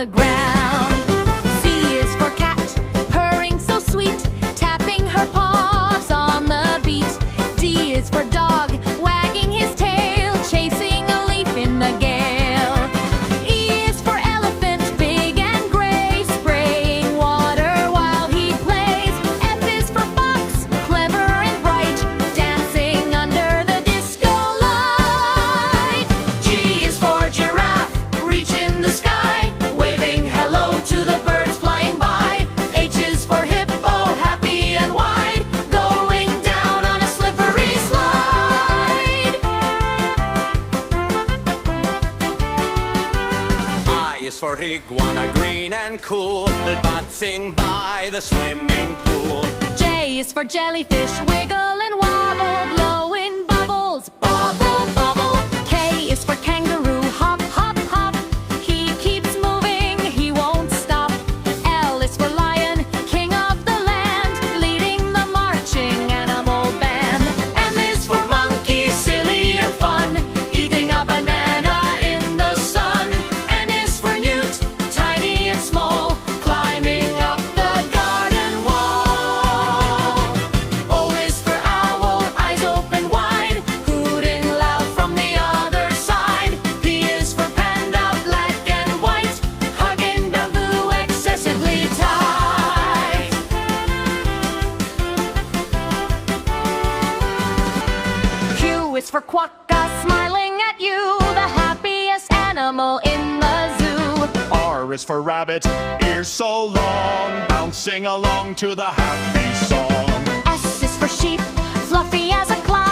the ground. C is for cat, purring so sweet, tapping her paws on the beat. D is for dog, wagging his tail, chasing a leaf in the gale. E is for elephant, big and gray, spraying water while he plays. F is for fox, clever and bright, dancing under the disco light. G is for giraffe, reach in the sky, waving hello to the birds flying by. H is for hippo, happy and wide, going down on a slippery slide. I is for iguana, green and cool, dancing by the swimming pool. J is for jellyfish, wiggle and wobble, blowing bubbles, bubble, bubble. K is for kangaroo, hop, hop, hop, he keeps moving, he won't stop. L is for lion, king of the land, leading the marching animal band. M is for monkey, silly and fun, eating a banana in the sun. N is for newt, tiny and small, climbing up the garden wall. O is for owl, eyes open wide, hooting loud from the other side. P is for panda, black and white, hugging bamboo excessively tight. Q is for quokka, smiling at you, the happiest animal in the zoo. R is for rabbit, ears so long, bouncing along to the happy song. S is for sheep, fluffy as a cloud,